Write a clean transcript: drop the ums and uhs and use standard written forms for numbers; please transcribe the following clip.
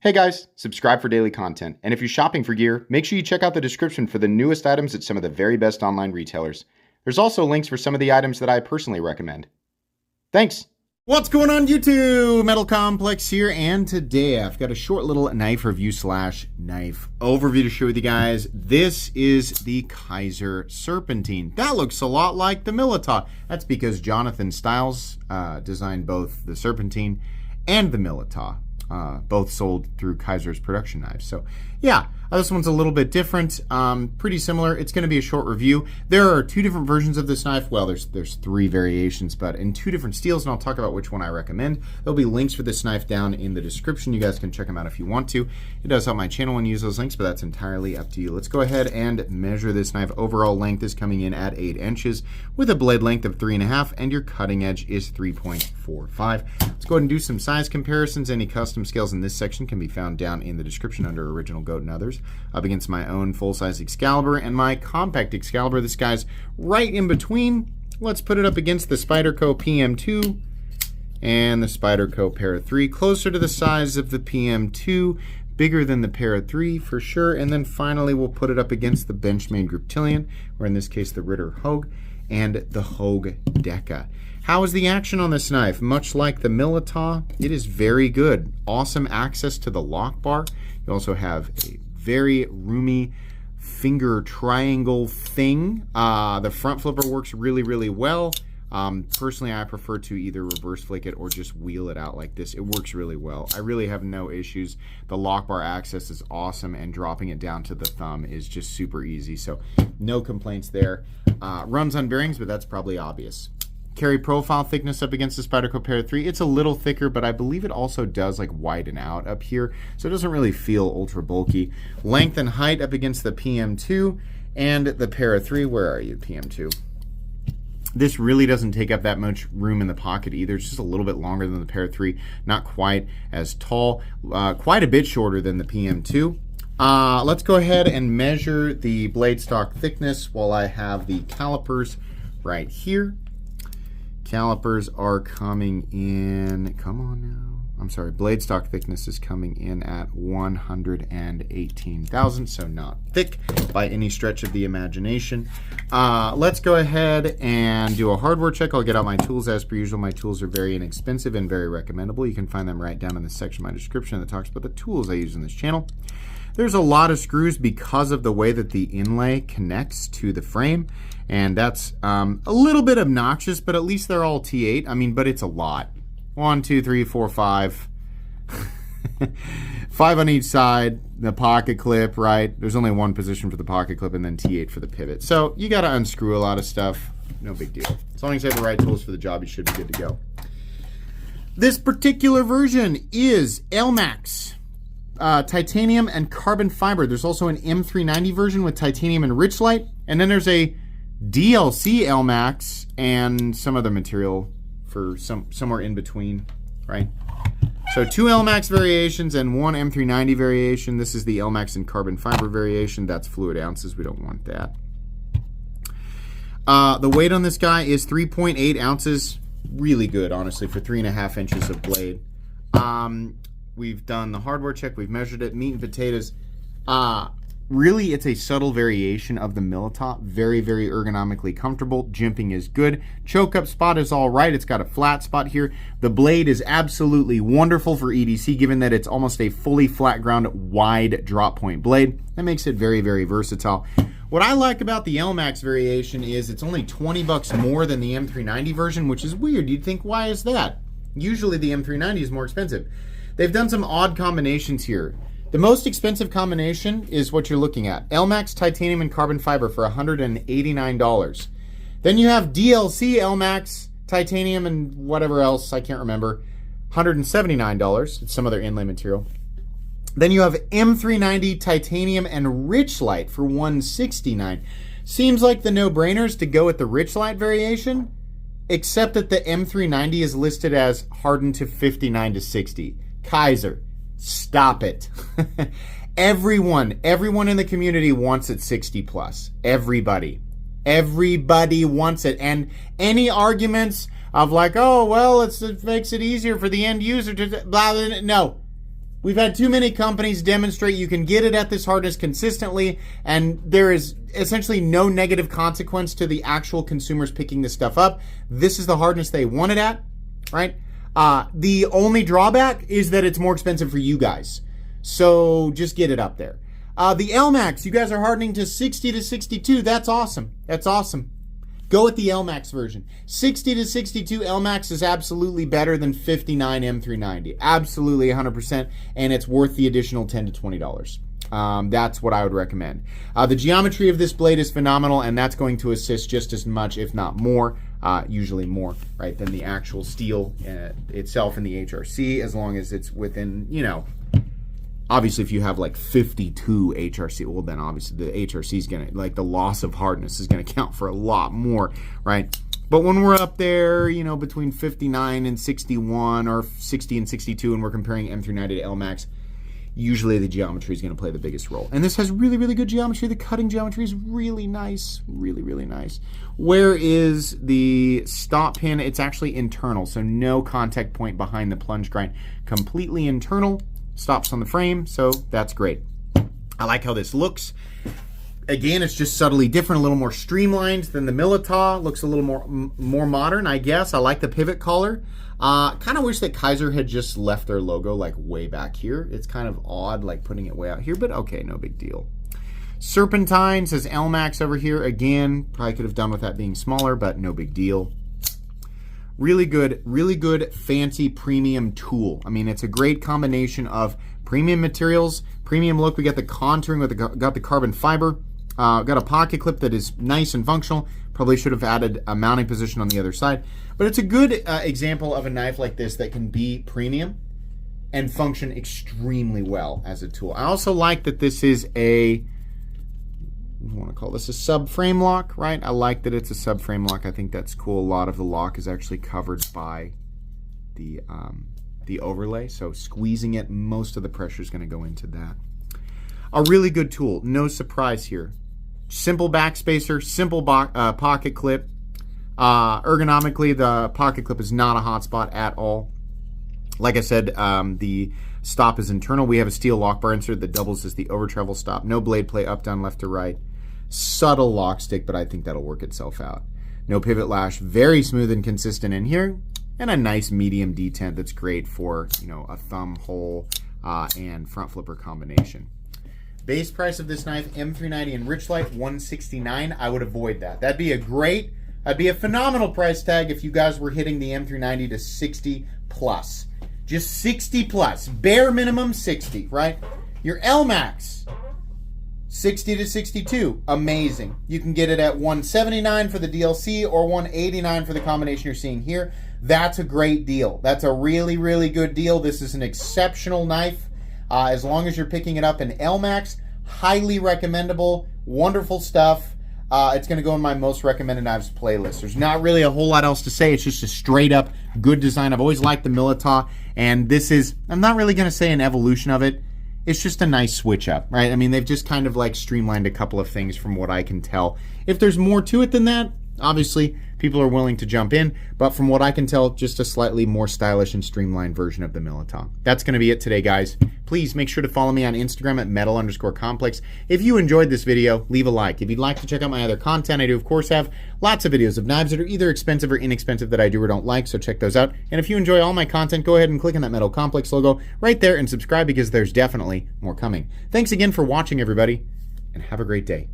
Hey guys, subscribe for daily content, and if you're shopping for gear, make sure you check out the description for the newest items at some of the very best online retailers. There's also links for some of the items that I personally recommend. Thanks! What's going on YouTube? Metal Complex here, and today I've got a short little knife review slash knife overview to share with you guys. This is the Kizer Serpentine. That looks a lot like the Milita. That's because Jonathan Stiles designed both the Serpentine and the Milita. Both sold through Kizer's production knives. So yeah, this one's a little bit different, pretty similar. It's going to be a short review. There are two different versions of this knife. Well, there's three variations, but in two different steels, and I'll talk about which one I recommend. There'll be links for this knife down in the description. You guys can check them out if you want to. It does help my channel and use those links, but that's entirely up to you. Let's go ahead and measure this knife. Overall length is coming in at 8 inches with a blade length of 3.5, and your cutting edge is 3.45. Let's go ahead and do some size comparisons. Any custom scales in this section can be found down in the description under Original Goat and Others, up against my own full-size Excalibur and my compact Excalibur. This guy's right in between. Let's put it up against the Spyderco PM2 and the Spyderco Para 3, closer to the size of the PM2, bigger than the Para 3 for sure. And then finally we'll put it up against the Benchmade Griptilian, or in this case the Ritter Hogue, and the Hogue Deca. How is the action on this knife? Much like the Milita, it is very good. Awesome access to the lock bar. You also have a very roomy finger triangle thing. The front flipper works really, really well. Personally, I prefer to either reverse flick it or just wheel it out like this. It works really well. I really have no issues. The lock bar access is awesome, and dropping it down to the thumb is just super easy. So no complaints there. Runs on bearings, but that's probably obvious. Carry profile thickness up against the Spyderco Para 3. It's a little thicker, but I believe it also does like widen out up here, so it doesn't really feel ultra bulky. Length and height up against the PM2 and the Para 3. Where are you, PM2? This really doesn't take up that much room in the pocket either. It's just a little bit longer than the Para 3, not quite as tall, quite a bit shorter than the PM2. Let's go ahead and measure the blade stock thickness while I have the calipers right here. Calipers are coming in, come on now, I'm sorry, blade stock thickness is coming in at 118 thousandths, so not thick by any stretch of the imagination. Let's go ahead and do a hardware check. I'll get out my tools as per usual. My tools are very inexpensive and very recommendable. You can find them right down in the section of my description that talks about the tools I use in this channel. There's a lot of screws because of the way that the inlay connects to the frame, and that's a little bit obnoxious, but at least they're all T8. I mean, but it's a lot. 1, 2, 3, 4, 5. 5 on each side. The pocket clip, right? There's only one position for the pocket clip, and then T8 for the pivot. So you got to unscrew a lot of stuff. No big deal. As long as you have the right tools for the job, you should be good to go. This particular version is Elmax. Titanium and carbon fiber. There's also an M390 version with titanium and Richlite, and then there's a DLC Elmax and some other material for somewhere in between, right? So 2 Elmax variations and 1 M390 variation. This is the Elmax and carbon fiber variation. That's fluid ounces. We don't want that. The weight on this guy is 3.8 ounces. Really good, honestly, for 3.5 inches of blade. We've done the hardware check. We've measured it. Meat and potatoes. Really, it's a subtle variation of the Milita. Very, very ergonomically comfortable. Jimping is good. Choke up spot is all right. It's got a flat spot here. The blade is absolutely wonderful for EDC, given that it's almost a fully flat ground, wide drop point blade. That makes it very, very versatile. What I like about the Elmax variation is it's only 20 bucks more than the M390 version, which is weird. You'd think, why is that? Usually the M390 is more expensive. They've done some odd combinations here. The most expensive combination is what you're looking at. Elmax titanium and carbon fiber for $189. Then you have DLC Elmax titanium and whatever else, I can't remember, $179. It's some other inlay material. Then you have M390 titanium and Richlite for $169. Seems like the no-brainers to go with the Richlite variation, except that the M390 is listed as hardened to 59 to 60. Kizer, stop it. Everyone in the community wants it 60 plus. Everybody wants it. And any arguments of like, oh, well, it makes it easier for the end user to blah, blah, no. We've had too many companies demonstrate you can get it at this hardness consistently, and there is essentially no negative consequence to the actual consumers picking this stuff up. This is the hardness they want it at, right? The only drawback is that it's more expensive for you guys. So just get it up there. The LMAX, you guys are hardening to 60 to 62. That's awesome. That's awesome. Go with the LMAX version. 60 to 62 LMAX is absolutely better than 59 M390. Absolutely 100%, and it's worth the additional $10 to $20. That's what I would recommend. The geometry of this blade is phenomenal, and that's going to assist just as much, if not more, usually more, right, than the actual steel itself in the HRC, as long as it's within, you know, obviously if you have like 52 HRC, well then obviously the HRC is going to, like the loss of hardness is going to count for a lot more, right? But when we're up there, you know, between 59 and 61 or 60 and 62 and we're comparing M390 to LMAX, usually the geometry is going to play the biggest role. And this has really, really good geometry. The cutting geometry is really nice, really, really nice. Where is the stop pin? It's actually internal, so no contact point behind the plunge grind. Completely internal. Stops on the frame, so that's great. I like how this looks. Again, it's just subtly different, a little more streamlined than the Milita. Looks a little more modern, I guess. I like the pivot collar. Kind of wish that Kizer had just left their logo like way back here. It's kind of odd, like putting it way out here, but okay, no big deal. Serpentine says LMAX over here. Again, probably could have done with that being smaller, but no big deal. Really good, fancy premium tool. I mean, it's a great combination of premium materials, premium look. We got the contouring with got the carbon fiber. Got a pocket clip that is nice and functional. Probably should have added a mounting position on the other side. But it's a good example of a knife like this that can be premium and function extremely well as a tool. I also like that this is a, I want to call this a subframe lock, right? I like that it's a subframe lock. I think that's cool. A lot of the lock is actually covered by the overlay, so squeezing it, most of the pressure is going to go into that. A really good tool, no surprise here. Simple backspacer, simple pocket clip. Ergonomically, the pocket clip is not a hot spot at all. Like I said, the stop is internal. We have a steel lock bar insert that doubles as the over travel stop. No blade play up, down, left to right. Subtle lock stick, but I think that'll work itself out. No pivot lash, very smooth and consistent in here, and a nice medium detent that's great for, you know, a thumb hole and front flipper combination. Base price of this knife, M390 in Richlight, $169. I would avoid that. That'd be a phenomenal price tag if you guys were hitting the M390 to 60 plus. Just 60 plus, bare minimum 60, right? Your LMAX, 60 to 62, amazing. You can get it at $179 for the DLC or $189 for the combination you're seeing here. That's a great deal. That's a really, really good deal. This is an exceptional knife. As long as you're picking it up in LMAX, highly recommendable, wonderful stuff. It's going to go in my most recommended knives playlist. There's not really a whole lot else to say. It's just a straight up good design. I've always liked the Milita, and this is, I'm not really going to say an evolution of it. It's just a nice switch up, right? I mean, they've just kind of like streamlined a couple of things from what I can tell. If there's more to it than that, obviously people are willing to jump in, but from what I can tell, just a slightly more stylish and streamlined version of the Milita. That's going to be it today, guys. Please make sure to follow me on Instagram at metal_complex. If you enjoyed this video, leave a like. If you'd like to check out my other content, I do of course have lots of videos of knives that are either expensive or inexpensive that I do or don't like, so check those out. And if you enjoy all my content, go ahead and click on that Metal Complex logo right there and subscribe, because there's definitely more coming. Thanks again for watching, everybody, and have a great day.